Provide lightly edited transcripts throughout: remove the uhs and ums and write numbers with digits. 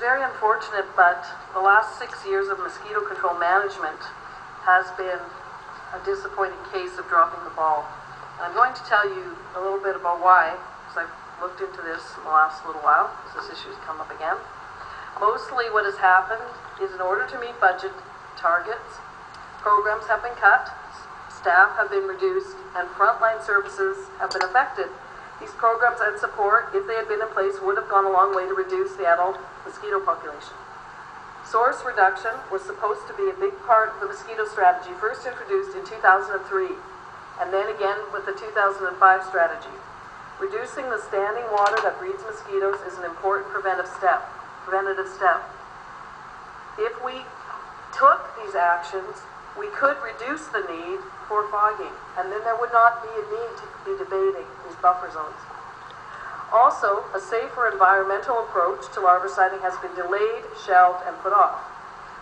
very unfortunate, but the last 6 years of mosquito control management has been a disappointing case of dropping the ball. And I'm going to tell you a little bit about why, because I've looked into this in the last little while, because this issue's come up again. Mostly what has happened is, in order to meet budget targets, programs have been cut, staff have been reduced, and frontline services have been affected. These programs and support, if they had been in place, would have gone a long way to reduce the adult mosquito population. Source reduction was supposed to be a big part of the mosquito strategy, first introduced in 2003, and then again with the 2005 strategy. Reducing the standing water that breeds mosquitoes is an important preventative step. If we took these actions, we could reduce the need for fogging, and then there would not be a need to be debating these buffer zones. Also, a safer environmental approach to larviciding has been delayed, shelved, and put off.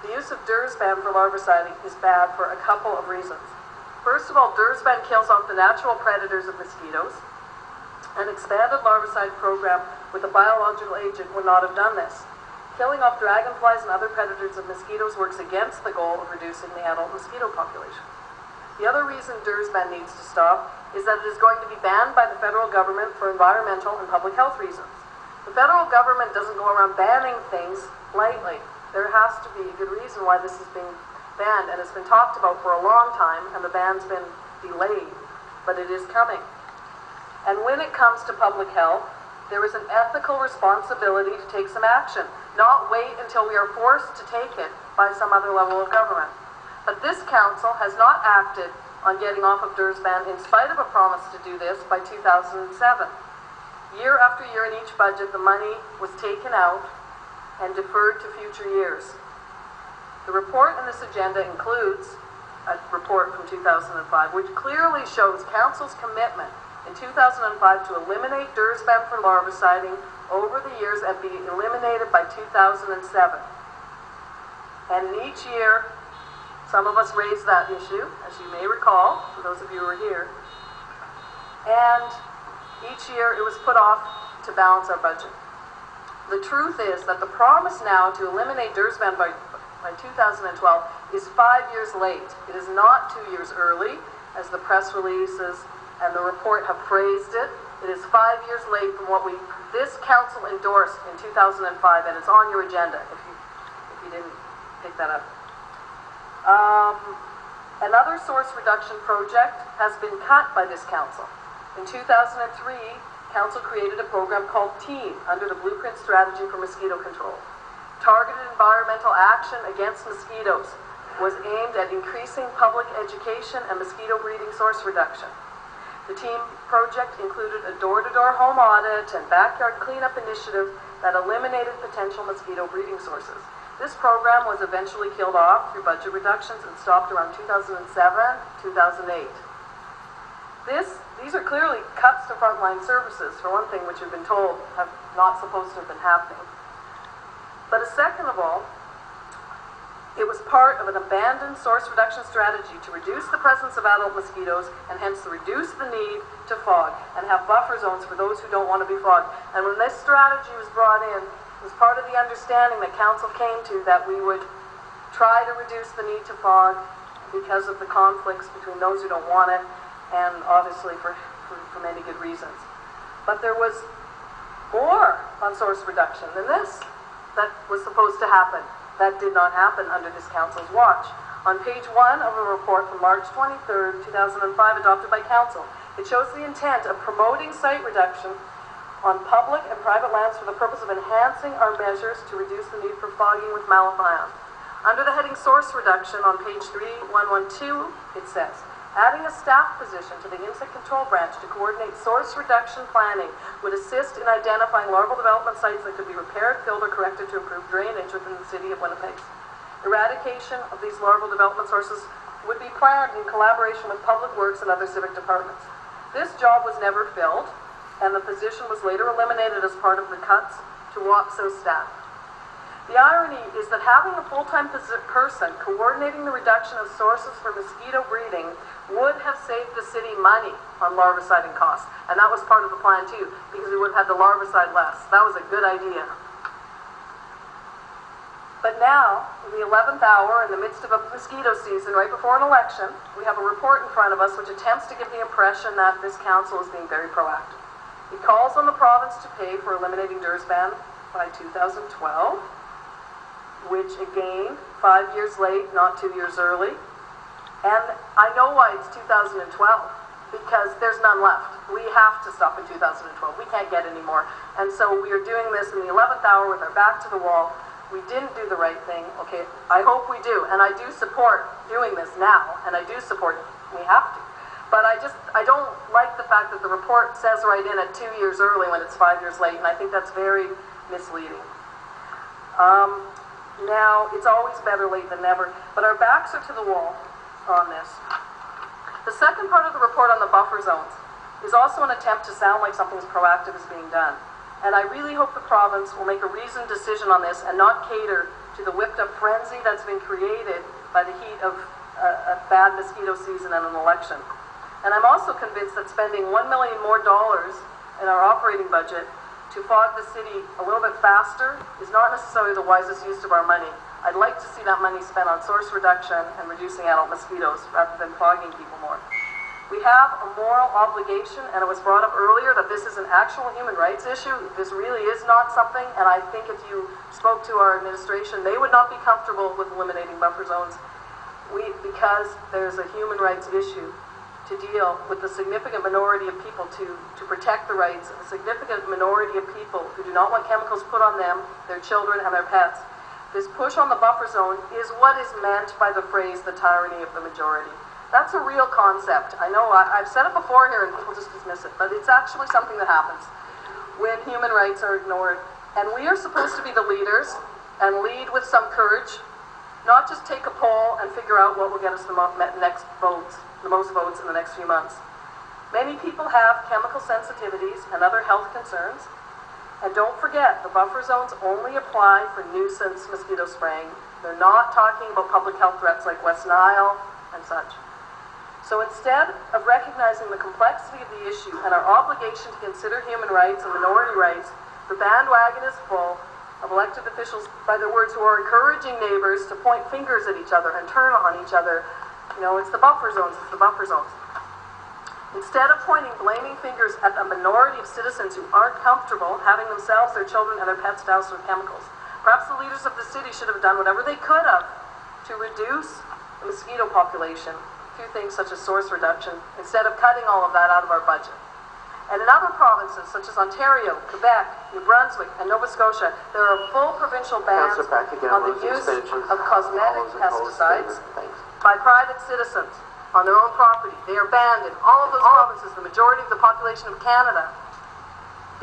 The use of Dursban for larviciding is bad for a couple of reasons. First of all, Dursban kills off the natural predators of mosquitoes. An expanded larvicide program with a biological agent would not have done this. Killing off dragonflies and other predators of mosquitoes works against the goal of reducing the adult mosquito population. The other reason Dursban needs to stop is that it is going to be banned by the federal government for environmental and public health reasons. The federal government doesn't go around banning things lightly. There has to be a good reason why this is being banned, and it's been talked about for a long time, and the ban's been delayed, but it is coming. And when it comes to public health, there is an ethical responsibility to take some action, not wait until we are forced to take it by some other level of government. But this council has not acted on getting off of Dursban in spite of a promise to do this by 2007. Year after year in each budget, the money was taken out and deferred to future years. The report in this agenda includes a report from 2005, which clearly shows council's commitment in 2005 to eliminate Dursban for larviciding over the years and be eliminated by 2007. And in each year, some of us raised that issue, as you may recall, for those of you who are here. And each year it was put off to balance our budget. The truth is that the promise now to eliminate Dursban by 2012 is 5 years late. It is not 2 years early, as the press releases and the report have phrased it. It is 5 years late from what this council endorsed in 2005, and it's on your agenda if you didn't pick that up. Another source reduction project has been cut by this council. In 2003, council created a program called TEAM under the Blueprint Strategy for Mosquito Control. Targeted environmental action against mosquitoes was aimed at increasing public education and mosquito breeding source reduction. The TEAM project included a door-to-door home audit and backyard cleanup initiative that eliminated potential mosquito breeding sources. This program was eventually killed off through budget reductions and stopped around 2007, 2008. These are clearly cuts to frontline services, for one thing, which we've been told have not supposed to have been happening. But second of all, it was part of an abandoned source reduction strategy to reduce the presence of adult mosquitoes and hence reduce the need to fog and have buffer zones for those who don't want to be fogged. And when this strategy was brought in, it was part of the understanding that council came to that we would try to reduce the need to fog because of the conflicts between those who don't want it and obviously for many good reasons. But there was more on source reduction than this that was supposed to happen. That did not happen under this council's watch. On page 1 of a report from March 23rd, 2005, adopted by council, it shows the intent of promoting site reduction on public and private lands for the purpose of enhancing our measures to reduce the need for fogging with malathion. Under the heading Source Reduction on page 3112, it says, adding a staff position to the insect control branch to coordinate source reduction planning would assist in identifying larval development sites that could be repaired, filled, or corrected to improve drainage within the city of Winnipeg. Eradication of these larval development sources would be planned in collaboration with public works and other civic departments. This job was never filled, and the position was later eliminated as part of the cuts to WAPSO staff. The irony is that having a full-time person coordinating the reduction of sources for mosquito breeding would have saved the city money on larviciding costs, and that was part of the plan too, because we would have had the larvicide less. That was a good idea. But now, in the 11th hour, in the midst of a mosquito season, right before an election, we have a report in front of us which attempts to give the impression that this council is being very proactive. It calls on the province to pay for eliminating Gerbasi by 2012, which again, 5 years late, not 2 years early. And I know why it's 2012, because there's none left. We have to stop in 2012. We can't get any more. And so we are doing this in the 11th hour with our back to the wall. We didn't do the right thing. Okay, I hope we do. And I do support doing this now. And I do support it. We have to. But I don't like the fact that the report says right in at 2 years early when it's 5 years late. And I think that's very misleading. Now, it's always better late than never. But our backs are to the wall on this. The second part of the report on the buffer zones is also an attempt to sound like something proactive is being done. And I really hope the province will make a reasoned decision on this and not cater to the whipped up frenzy that's been created by the heat of a bad mosquito season and an election. And I'm also convinced that spending $1 million more in our operating budget to fog the city a little bit faster is not necessarily the wisest use of our money. I'd like to see that money spent on source reduction and reducing adult mosquitoes rather than fogging people more. We have a moral obligation, and it was brought up earlier that this is an actual human rights issue. This really is not something, and I think if you spoke to our administration, they would not be comfortable with eliminating buffer zones because there's a human rights issue to deal with the significant minority of people to protect the rights of a significant minority of people who do not want chemicals put on them, their children, and their pets. This push on the buffer zone is what is meant by the phrase, the tyranny of the majority. That's a real concept. I know I've said it before here and people just dismiss it, but it's actually something that happens when human rights are ignored. And we are supposed to be the leaders and lead with some courage, not just take a poll and figure out what will get us the most votes in the next few months. Many people have chemical sensitivities and other health concerns. And don't forget, the buffer zones only apply for nuisance mosquito spraying. They're not talking about public health threats like West Nile and such. So instead of recognizing the complexity of the issue and our obligation to consider human rights and minority rights, the bandwagon is full of elected officials, by their words, who are encouraging neighbors to point fingers at each other and turn on each other. You know, it's the buffer zones, it's the buffer zones. Instead of pointing blaming fingers at a minority of citizens who aren't comfortable having themselves, their children, and their pets doused with chemicals, perhaps the leaders of the city should have done whatever they could have to reduce the mosquito population through things such as source reduction, instead of cutting all of that out of our budget. And in other provinces, such as Ontario, Quebec, New Brunswick, and Nova Scotia, there are full provincial bans on the use of cosmetic pesticides by private citizens on their own property. They are banned in all of those provinces, the majority of the population of Canada,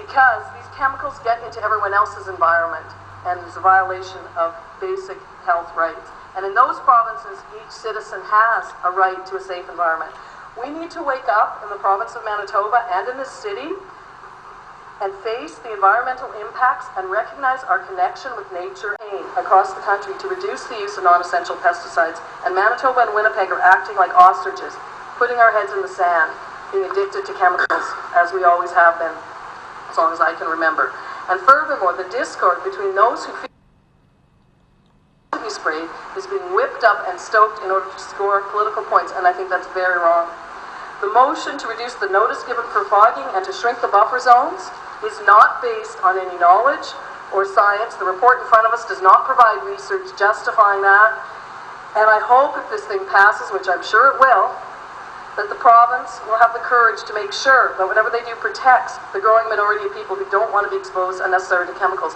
because these chemicals get into everyone else's environment and is a violation of basic health rights. And in those provinces, each citizen has a right to a safe environment. We need to wake up in the province of Manitoba and in this city and face the environmental impacts and recognize our connection with nature across the country to reduce the use of non-essential pesticides. And Manitoba and Winnipeg are acting like ostriches, putting our heads in the sand, being addicted to chemicals, as we always have been, as long as I can remember. And furthermore, the discord between those who feel sprayed is being whipped up and stoked in order to score political points, and I think that's very wrong. The motion to reduce the notice given for fogging and to shrink the buffer zones is not based on any knowledge or science. The report in front of us does not provide research justifying that, and I hope if this thing passes, which I'm sure it will, that the province will have the courage to make sure that whatever they do protects the growing minority of people who don't want to be exposed unnecessarily to chemicals.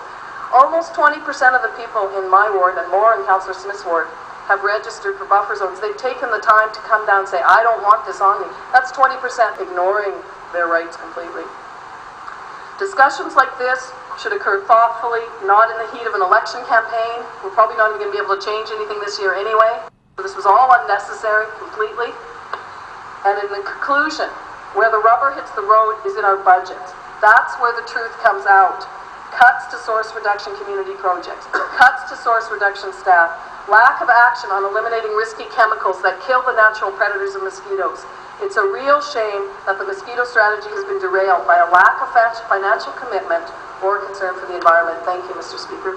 Almost 20% of the people in my ward, and more in Councillor Smith's ward, have registered for buffer zones. They've taken the time to come down and say, I don't want this on me. That's 20% ignoring their rights completely. Discussions like this should occur thoughtfully, not in the heat of an election campaign. We're probably not even going to be able to change anything this year anyway. So this was all unnecessary completely. And in the conclusion, where the rubber hits the road is in our budget. That's where the truth comes out. Cuts to source reduction community projects, cuts to source reduction staff, lack of action on eliminating risky chemicals that kill the natural predators of mosquitoes. It's a real shame that the mosquito strategy has been derailed by a lack of financial commitment or concern for the environment. Thank you, Mr. Speaker.